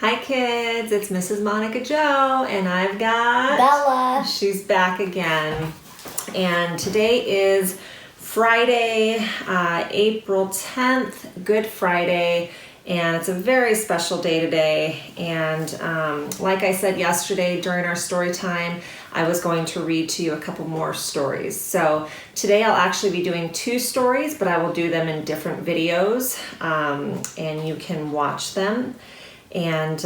Hi kids, it's Mrs. Monica Joe and I've got Bella. She's back again. And today is Friday, April 10th, Good Friday, and it's a very special day today. And like I said yesterday during our story time, I was going to read to you a couple more stories. So today I'll actually be doing 2 stories, but I will do them in different videos, and you can watch them. And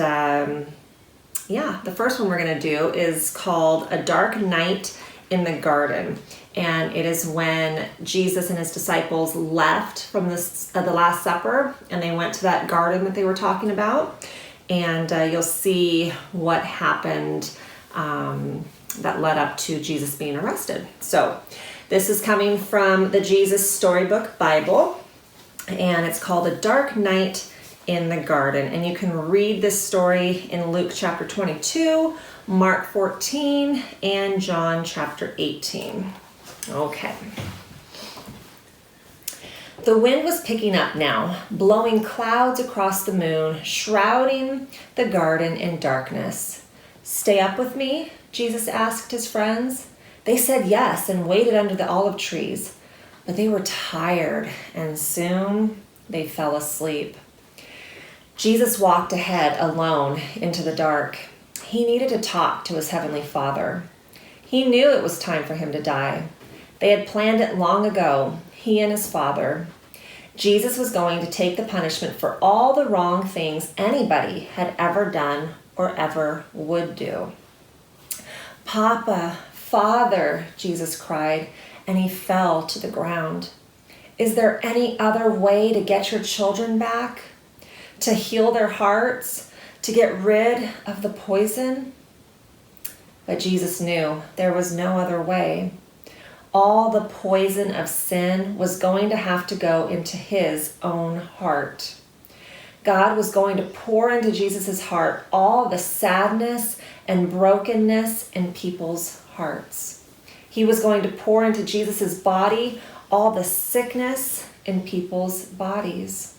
yeah, the first one we're going to do is called A Dark Night in the Garden. And it is when Jesus and his disciples left from the Last Supper and they went to that garden that they were talking about. And you'll see what happened that led up to Jesus being arrested. So this is coming from the Jesus Storybook Bible, and it's called A Dark Night in the Garden. And you can read this story in Luke chapter 22, Mark 14, and John chapter 18. Okay. The wind was picking up now, blowing clouds across the moon, shrouding the garden in darkness. "Stay up with me?" Jesus asked his friends. They said yes and waited under the olive trees, but they were tired and soon they fell asleep. Jesus walked ahead alone into the dark. He needed to talk to his heavenly Father. He knew it was time for him to die. They had planned it long ago, he and his Father. Jesus was going to take the punishment for all the wrong things anybody had ever done or ever would do. "Papa, Father," Jesus cried, and he fell to the ground. "Is there any other way to get your children back? To heal their hearts? To get rid of the poison?" But Jesus knew there was no other way. All the poison of sin was going to have to go into his own heart. God was going to pour into Jesus' heart all the sadness and brokenness in people's hearts. He was going to pour into Jesus' body all the sickness in people's bodies.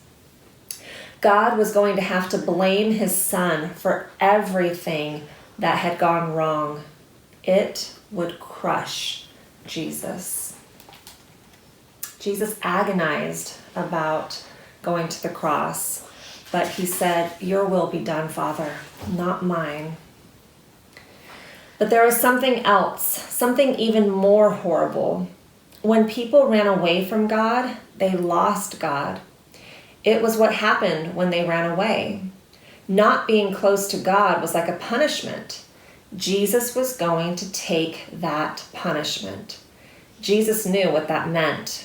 God was going to have to blame his Son for everything that had gone wrong. It would crush Jesus. Jesus agonized about going to the cross, but he said, "Your will be done, Father, not mine." But there was something else, something even more horrible. When people ran away from God, they lost God. It was what happened when they ran away. Not being close to God was like a punishment. Jesus was going to take that punishment. Jesus knew what that meant.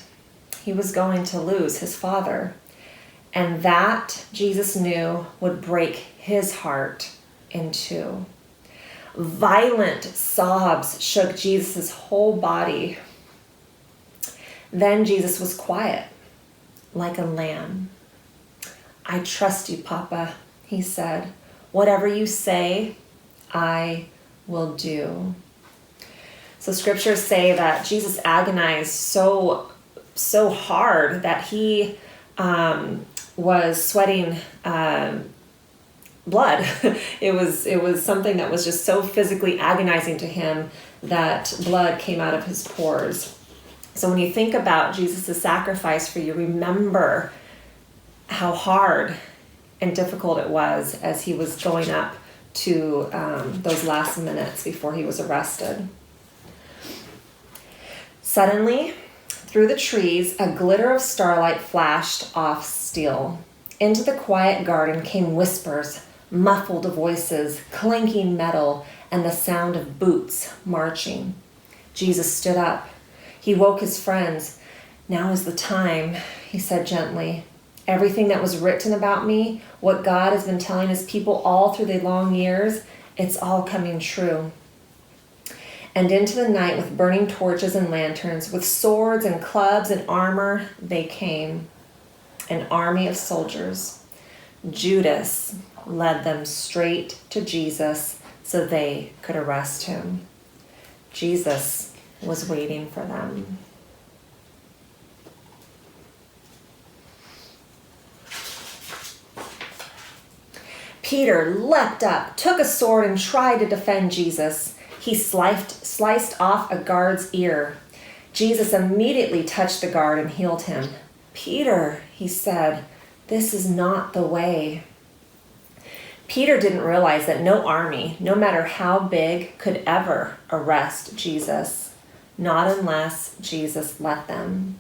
He was going to lose his Father. And that, Jesus knew, would break his heart in two. Violent sobs shook Jesus' whole body. Then Jesus was quiet, like a lamb. "I trust you, Papa," he said. "Whatever you say, I will do." So scriptures say that Jesus agonized so hard that he was sweating blood. It was something that was just so physically agonizing to him that blood came out of his pores. So when you think about Jesus' sacrifice for you, remember how hard and difficult it was as he was going up to those last minutes before he was arrested. Suddenly, through the trees, a glitter of starlight flashed off steel. Into the quiet garden came whispers, muffled voices, clinking metal, and the sound of boots marching. Jesus stood up. He woke his friends. "Now is the time," he said gently. "Everything that was written about me, what God has been telling his people all through the long years, it's all coming true." And into the night with burning torches and lanterns, with swords and clubs and armor, they came. An army of soldiers. Judas led them straight to Jesus so they could arrest him. Jesus was waiting for them. Peter leapt up, took a sword, and tried to defend Jesus. He sliced off a guard's ear. Jesus immediately touched the guard and healed him. "Peter," he said, "this is not the way." Peter didn't realize that no army, no matter how big, could ever arrest Jesus, not unless Jesus let them.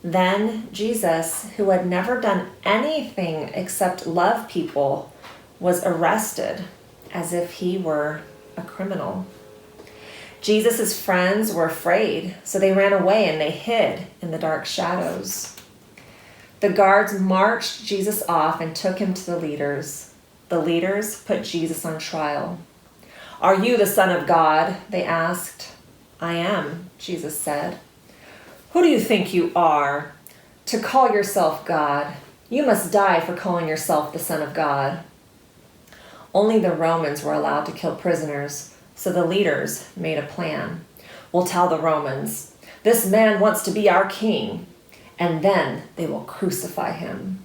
Then Jesus, who had never done anything except love people, was arrested as if he were a criminal. Jesus' friends were afraid, so they ran away and they hid in the dark shadows. The guards marched Jesus off and took him to the leaders. The leaders put Jesus on trial. "Are you the Son of God?" they asked. "I am," Jesus said. "Who do you think you are to call yourself God? You must die for calling yourself the Son of God." Only the Romans were allowed to kill prisoners, so the leaders made a plan. "We'll tell the Romans, 'This man wants to be our king,' and then they will crucify him."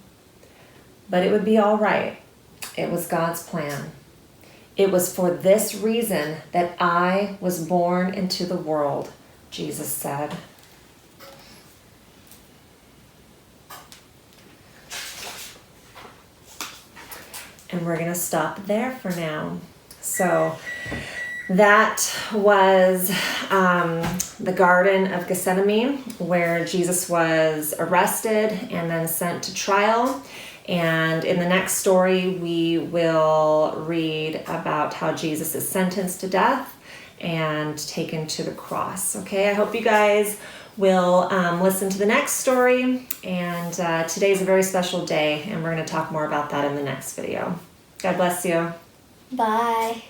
But it would be all right. It was God's plan. "It was for this reason that I was born into the world," Jesus said. And we're going to stop there for now. So that was the Garden of Gethsemane, where Jesus was arrested and then sent to trial. And in the next story, we will read about how Jesus is sentenced to death and taken to the cross. Okay, I hope you guys will listen to the next story. And today's a very special day, and we're going to talk more about that in the next video. God bless you. Bye.